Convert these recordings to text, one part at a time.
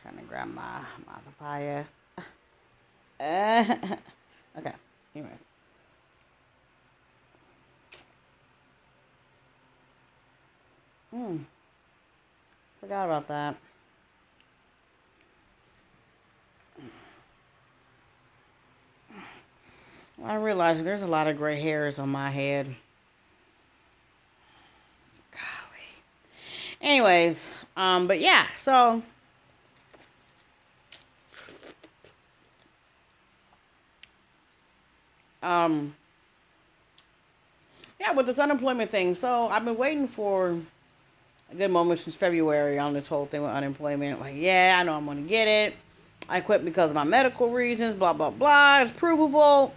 Trying to grab my papaya. Okay. Anyways. Hmm. Forgot about that. I realized there's a lot of gray hairs on my head. Golly. Anyways, but yeah, so um, yeah, with this unemployment thing. So I've been waiting for a good moment since February on this whole thing with unemployment. Like, yeah, I know I'm gonna get it. I quit because of my medical reasons. Blah blah blah. It's provable.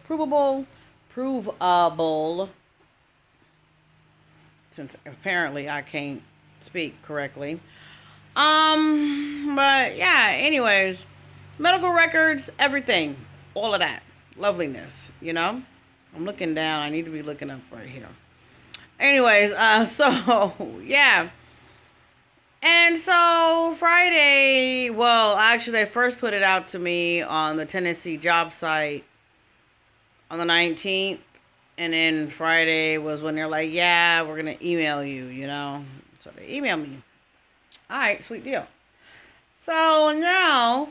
Since apparently I can't speak correctly. But yeah. Anyways, medical records, everything, all of that, loveliness. I'm looking down. I need to be looking up right here. Anyways, so yeah. And so Friday, well, actually, they first put it out to me on the Tennessee job site on the 19th. And then Friday was when they're like, yeah, we're going to email you. So they emailed me. All right, sweet deal. So now,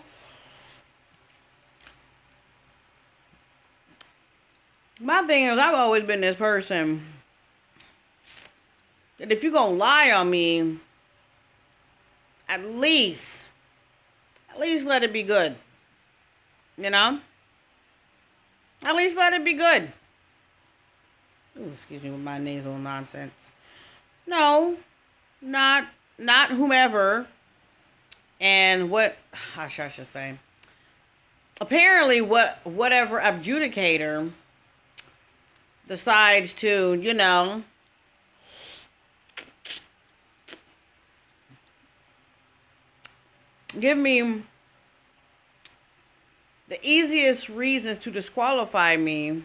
my thing is, I've always been this person that if you're going to lie on me, at least let it be good. You know? At least let it be good. Ooh, excuse me with my nasal nonsense. No, not whomever. And what I should say. Apparently, whatever adjudicator decides to, give me the easiest reasons to disqualify me,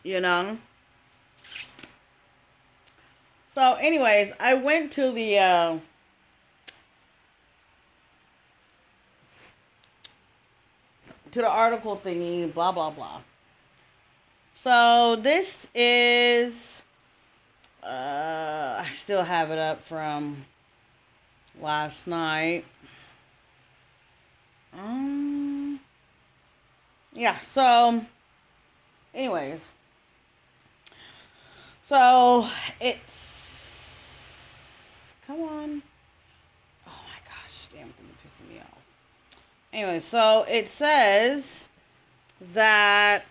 you know. So, anyways, I went to the article thingy, blah blah blah. So this is, I still have it up from last night. Yeah. So, anyways, so it's come on. Oh my gosh, damn it, it's pissing me off. Anyway, so it says that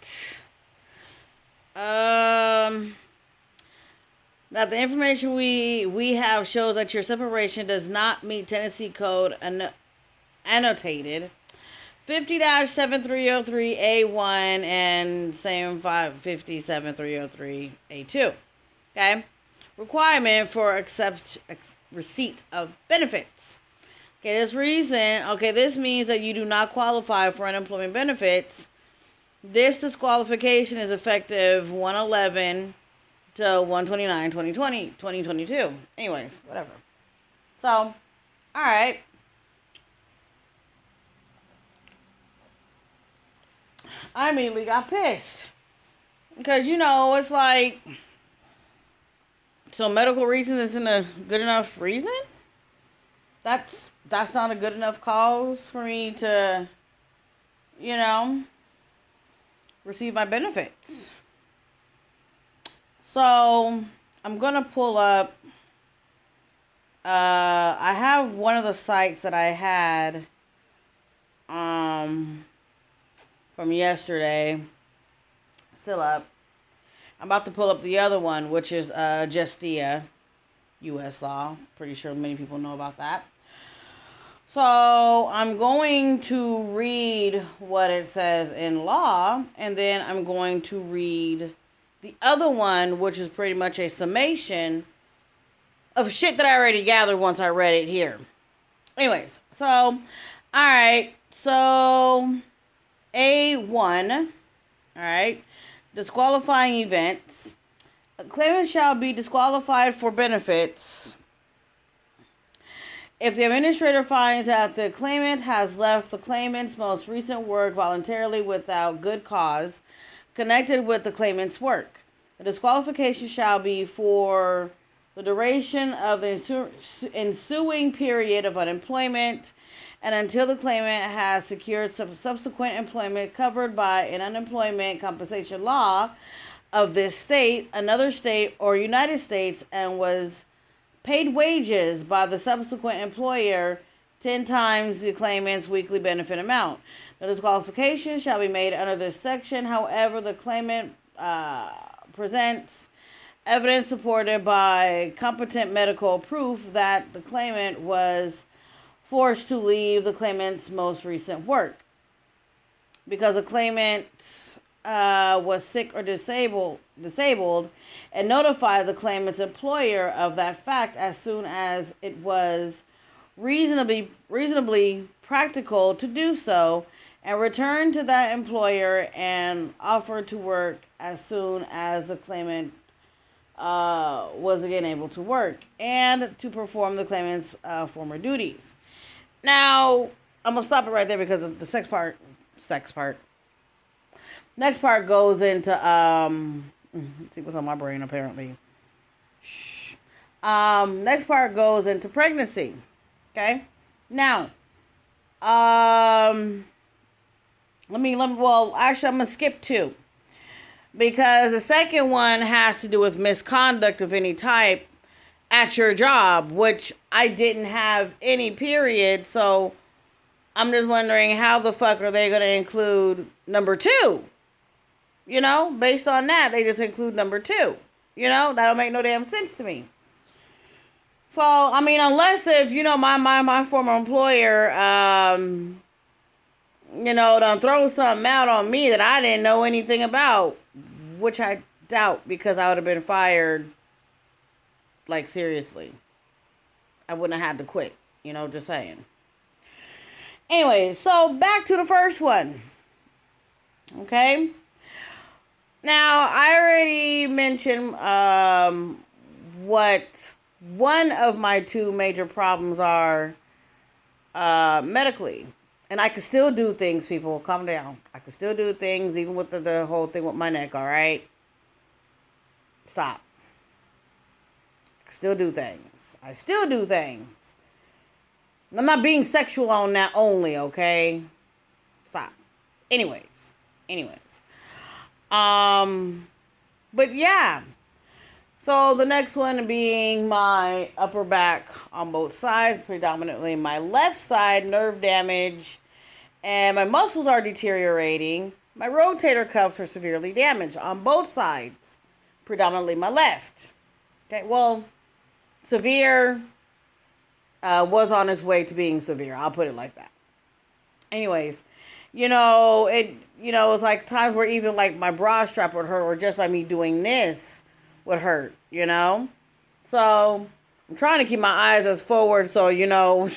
that the information we have shows that your separation does not meet Tennessee Code annotated 50-7303A1 and same 557-303A2. Okay? Requirement for receipt of benefits. Okay, this means that you do not qualify for unemployment benefits. This disqualification is effective 1/11 to 1/29/2022. Anyways, whatever. So, all right. I immediately got pissed. Because, it's like, so medical reasons isn't a good enough reason? That's not a good enough cause for me to, receive my benefits. So, I'm going to pull up, I have one of the sites that I had, from yesterday, still up. I'm about to pull up the other one, which is Justia, U.S. law. Pretty sure many people know about that. So I'm going to read what it says in law, and then I'm going to read the other one, which is pretty much a summation of shit that I already gathered once I read it here. Anyways, so, all right, so A1, all right, disqualifying events. A claimant shall be disqualified for benefits If the administrator finds that the claimant has left the claimant's most recent work voluntarily without good cause connected with the claimant's work, the disqualification shall be for the duration of the ensuing period of unemployment and until the claimant has secured subsequent employment covered by an unemployment compensation law of this state, another state, or United States, and was paid wages by the subsequent employer 10 times the claimant's weekly benefit amount. The disqualification shall be made under this section. However, the claimant presents evidence supported by competent medical proof that the claimant was forced to leave the claimant's most recent work. Because the claimant was sick or disabled and notify the claimant's employer of that fact as soon as it was reasonably practical to do so, and return to that employer and offer to work as soon as the claimant was again able to work and to perform the claimant's former duties. Now, I'm going to stop it right there because of the sex part. Next part goes into, let's see what's on my brain apparently. Next part goes into pregnancy. Okay. Now, well, actually I'm going to skip 2. Because the second one has to do with misconduct of any type at your job, which I didn't have any, period. So I'm just wondering how the fuck are they going to include number 2? You know, based on that, they just include number 2. You know, that don't make no damn sense to me. So, I mean, unless if, you know, my former employer, you know, done throw something out on me that I didn't know anything about, which I doubt because I would have been fired, like, seriously. I wouldn't have had to quit, you know, just saying. Anyway, so back to the first one. Okay? Now, I already mentioned what one of my 2 major problems are medically. And I can still do things, people. Calm down. I can still do things, even with the whole thing with my neck, all right? Stop. I can still do things. I still do things. I'm not being sexual on that only, okay? Stop. Anyways. But yeah. So the next one being my upper back on both sides, predominantly my left side, nerve damage, and my muscles are deteriorating. My rotator cuffs are severely damaged on both sides, predominantly my left. Okay, well, severe was on its way to being severe. I'll put it like that. Anyways, it's like times where even like my bra strap would hurt, or just by me doing this would hurt, you know? So I'm trying to keep my eyes as forward, so, you know,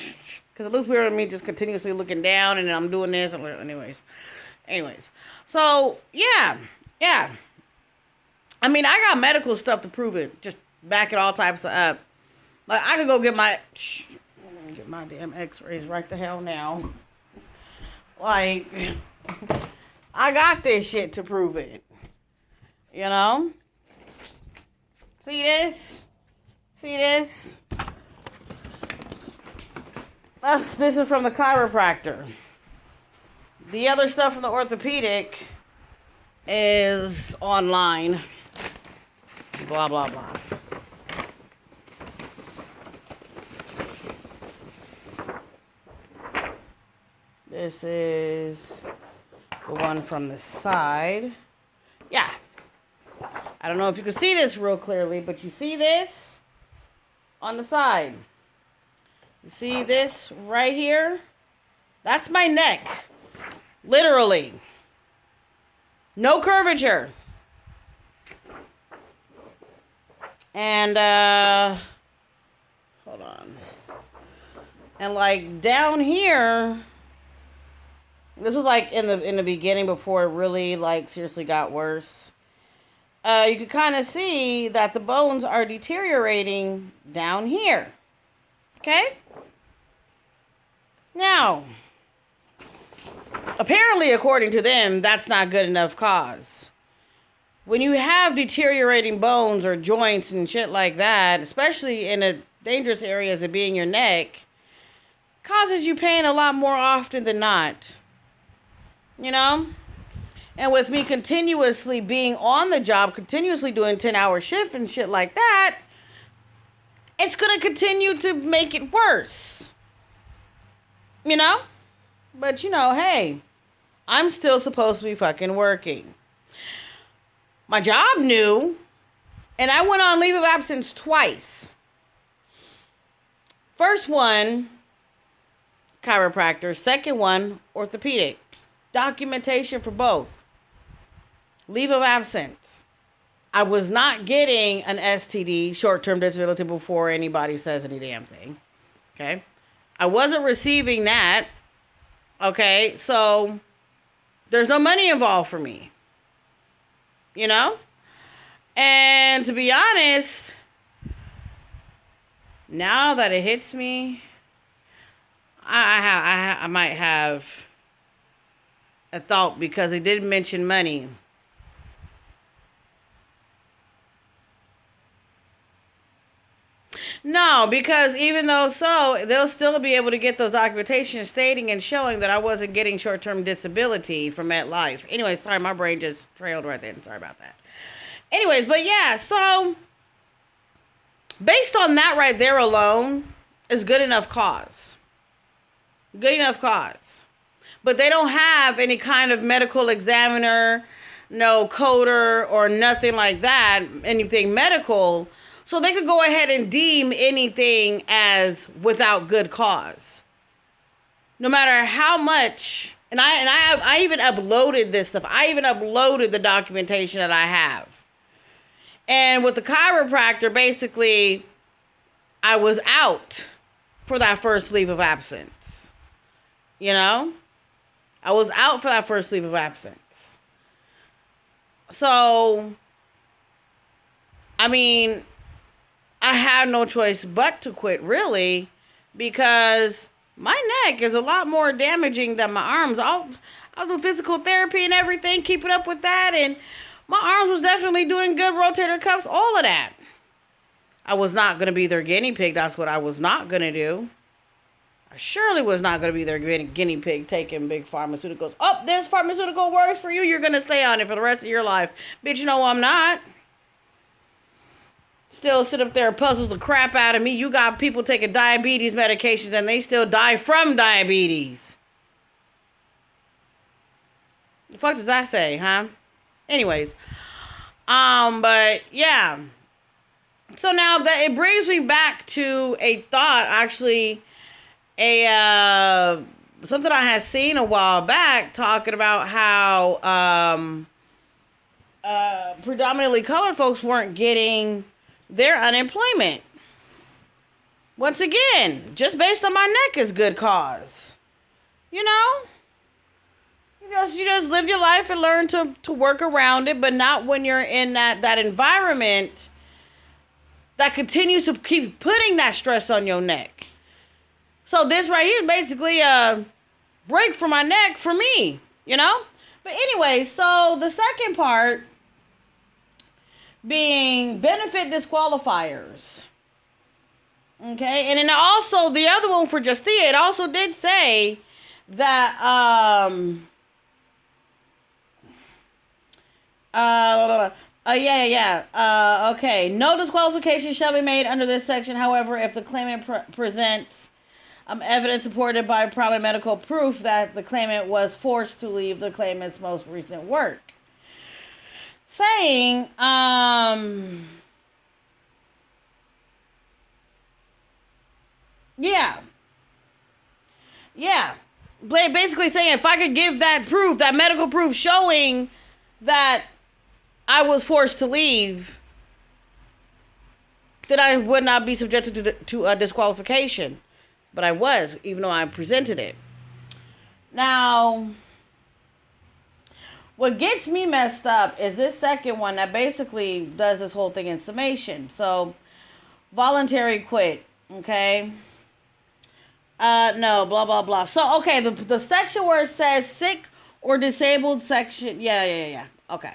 because it looks weird to me just continuously looking down and I'm doing this. Anyways. So, yeah. I mean, I got medical stuff to prove it. Just back it all types of up. Like, I could go get my damn x-rays right the hell now. Like, I got this shit to prove it. You know? See this? This is from the chiropractor. The other stuff from the orthopedic is online. Blah, blah, blah. This is the one from the side. Yeah. I don't know if you can see this real clearly, but you see this on the side. You see this right here? That's my neck. Literally. No curvature. And, hold on. And like down here, this was like in the beginning before it really like seriously got worse. You can kind of see that the bones are deteriorating down here. Okay? Now, apparently, according to them, that's not good enough cause. When you have deteriorating bones or joints and shit like that, especially in a dangerous area as it being your neck, causes you pain a lot more often than not. You know? And with me continuously being on the job, continuously doing 10-hour shift and shit like that, it's going to continue to make it worse. You know? But, hey, I'm still supposed to be fucking working. My job knew, and I went on leave of absence twice. First one, chiropractor. Second one, orthopedic. Documentation for both. Leave of absence. I was not getting an STD, short-term disability, before anybody says any damn thing. Okay? I wasn't receiving that. Okay? So, there's no money involved for me. You know? And to be honest, now that it hits me, I might have a thought, because it did mention money. No, because even though so, they'll still be able to get those documentations stating and showing that I wasn't getting short-term disability from MetLife. Anyway, sorry, my brain just trailed right there. Sorry about that. Anyways, but yeah, so based on that right there alone is good enough cause. Good enough cause. But they don't have any kind of medical examiner, no coder or nothing like that, anything medical. So they could go ahead and deem anything as without good cause. No matter how much, and I even uploaded this stuff. I even uploaded the documentation that I have. And with the chiropractor, basically, I was out for that first leave of absence. You know? I was out for that first leave of absence. So, I mean, I had no choice but to quit, really, because my neck is a lot more damaging than my arms. I'll do physical therapy and everything, keeping up with that, and my arms was definitely doing good, rotator cuffs, all of that. I was not going to be their guinea pig. That's what I was not going to do. I surely was not going to be their guinea pig taking big pharmaceuticals. Oh, this pharmaceutical works for you. You're going to stay on it for the rest of your life. Bitch, no, I'm not. Still sit up there and puzzles the crap out of me. You got people taking diabetes medications and they still die from diabetes. The fuck does that say, huh? Anyways. But yeah. So now that it brings me back to a thought, actually, something I had seen a while back talking about how predominantly colored folks weren't getting their unemployment. Once again, just based on my neck is good cause. You know? You just live your life and learn to work around it, but not when you're in that environment that continues to keep putting that stress on your neck. So this right here is basically a break for my neck for me, you know? But anyway, so the second part being benefit disqualifiers. Okay, and then also the other one for Justia, it also did say that okay, no disqualification shall be made under this section. However, if the claimant presents evidence supported by probable medical proof that the claimant was forced to leave the claimant's most recent work. Saying, basically saying if I could give that proof, that medical proof showing that I was forced to leave, that I would not be subjected to a disqualification. But I was, even though I presented it. Now, what gets me messed up is this second one that basically does this whole thing in summation. So, voluntary quit, okay? No, blah, blah, blah. So, okay, the section where it says sick or disabled section. Yeah. Okay.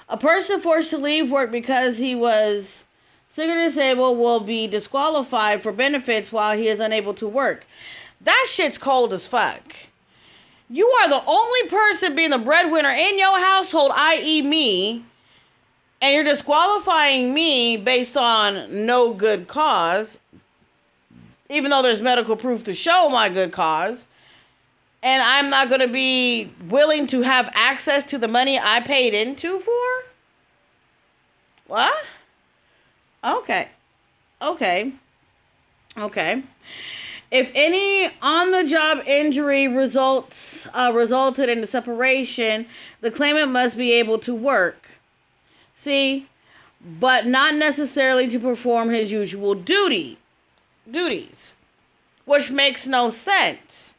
A person forced to leave work because he was sick or disabled will be disqualified for benefits while he is unable to work. That shit's cold as fuck. You are the only person being the breadwinner in your household, i.e. me, and you're disqualifying me based on no good cause, even though there's medical proof to show my good cause, and I'm not going to be willing to have access to the money I paid into for? What? Okay. If any on-the-job injury resulted in the separation, the claimant must be able to work. See? But not necessarily to perform his usual duties. Which makes no sense.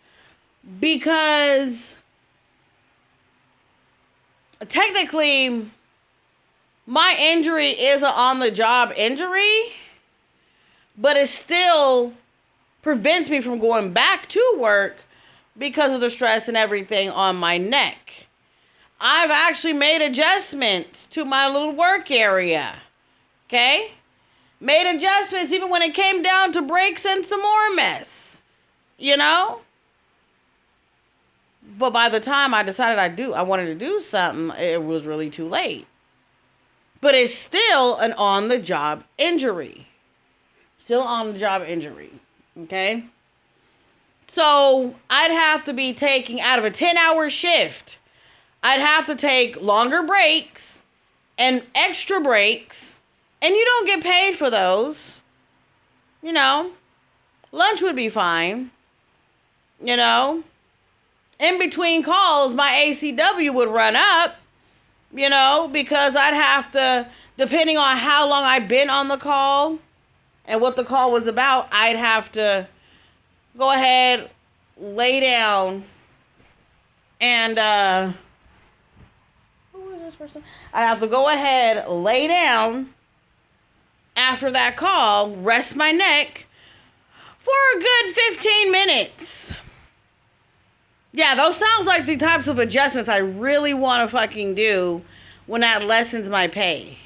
Because technically, my injury is an on-the-job injury, but it still prevents me from going back to work because of the stress and everything on my neck. I've actually made adjustments to my little work area. Okay? Made adjustments even when it came down to breaks and some more mess. You know? But by the time I decided I wanted to do something, it was really too late. But it's still an on-the-job injury. Still on-the-job injury. Okay? So, I'd have to be taking, out of a 10-hour shift, I'd have to take longer breaks and extra breaks, and you don't get paid for those. You know? Lunch would be fine. You know? In between calls, my ACW would run up, you know, because I'd have to, depending on how long I've been on the call and what the call was about, I'd have to go ahead, lay down, and, who is this person? I have to go ahead, lay down after that call, rest my neck for a good 15 minutes. Yeah, those sounds like the types of adjustments I really want to fucking do when that lessens my pay.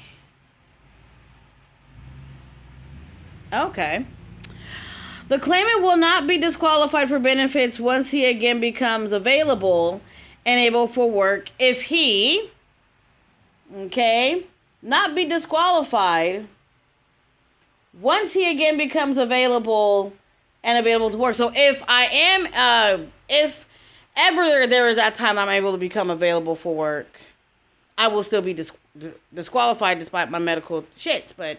Okay. The claimant will not be disqualified for benefits once he again becomes available and able for work if he, not be disqualified once he again becomes available and available to work. So if I am, if ever there is that time I'm able to become available for work, I will still be disqualified despite my medical shit. But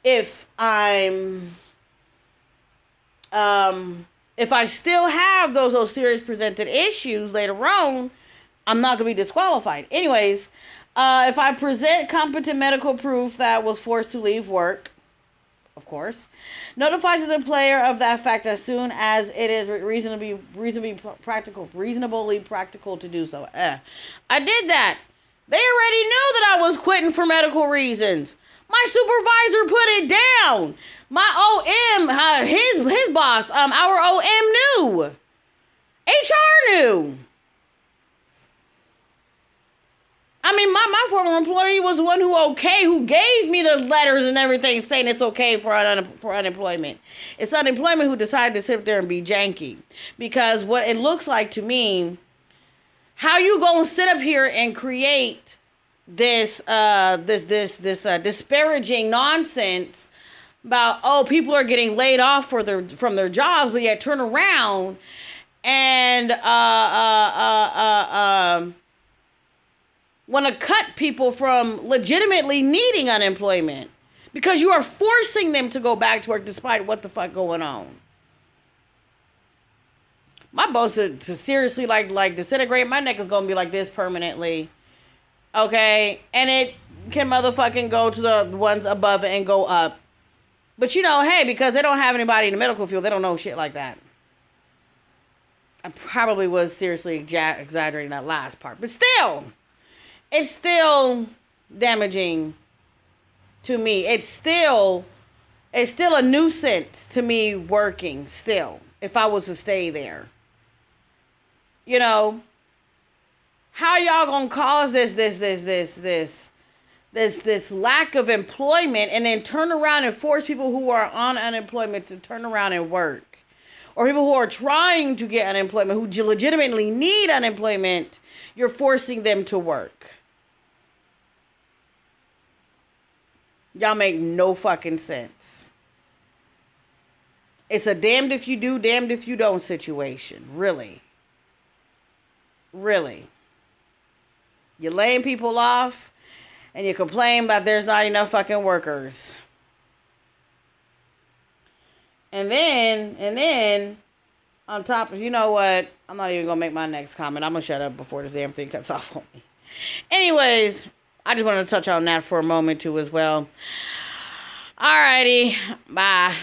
if I'm, if I still have those serious presented issues later on, I'm not going to be disqualified. Anyways, if I present competent medical proof that was forced to leave work, of course, notifies his employer of that fact as soon as it is reasonably practical to do so. I did that. They already knew that I was quitting for medical reasons. My supervisor put it down. My OM, his boss, our OM knew. HR knew. I mean, my former employee was the one who gave me the letters and everything saying it's okay for unemployment. It's unemployment who decided to sit there and be janky. Because what it looks like to me, how you gonna sit up here and create this disparaging nonsense about, people are getting laid off from their jobs, but yet turn around and want to cut people from legitimately needing unemployment because you are forcing them to go back to work despite what the fuck going on. My bones to seriously like disintegrate. My neck is going to be like this permanently. Okay? And it can motherfucking go to the ones above it and go up. But hey, because they don't have anybody in the medical field, they don't know shit like that. I probably was seriously exaggerating that last part. But still, it's still damaging to me. It's still a nuisance to me working still. if I was to stay there. You know, how y'all gonna cause this lack of employment and then turn around and force people who are on unemployment to turn around and work? Or people who are trying to get unemployment, who legitimately need unemployment, you're forcing them to work. Y'all make no fucking sense. It's a damned if you do, damned if you don't situation. Really. Really. You're laying people off and you complain about there's not enough fucking workers. And then, on top of, you know what? I'm not even going to make my next comment. I'm going to shut up before this damn thing cuts off on me. Anyways, I just wanted to touch on that for a moment too as well. Alrighty. Bye.